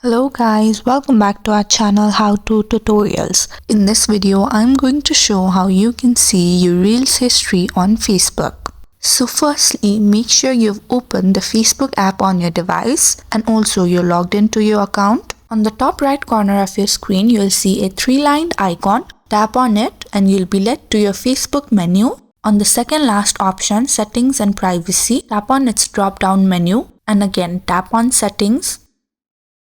Hello guys, welcome back to our channel How To Tutorials. In this video, I'm going to show how you can see your Reels history on Facebook. So firstly, make sure you've opened the Facebook app on your device and also you're logged into your account. On the top right corner of your screen, you'll see a three-lined icon. Tap on it and you'll be led to your Facebook menu. On the second last option, Settings and Privacy, tap on its drop-down menu and again tap on Settings.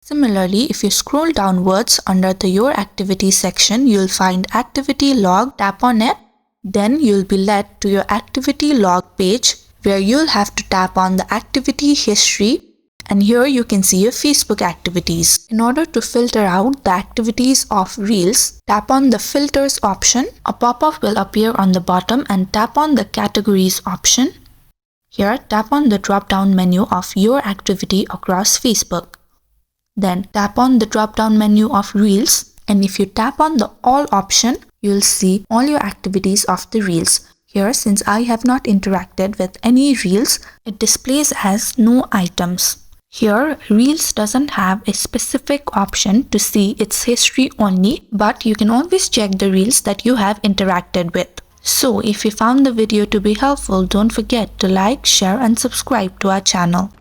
Similarly, if you scroll downwards under the Your Activity section, you'll find Activity Log. Tap on it. Then you'll be led to your Activity Log page where you'll have to tap on the Activity History, and here you can see your Facebook activities. In order to filter out the activities of Reels, tap on the Filters option. A pop-up will appear on the bottom and tap on the Categories option. Here, tap on the drop-down menu of Your Activity across Facebook. Then tap on the drop-down menu of Reels, and if you tap on the All option, you'll see all your activities of the Reels. Here, since I have not interacted with any Reels, it displays as no items. Here, Reels doesn't have a specific option to see its history only, but you can always check the Reels that you have interacted with. So, if you found the video to be helpful, don't forget to like, share and subscribe to our channel.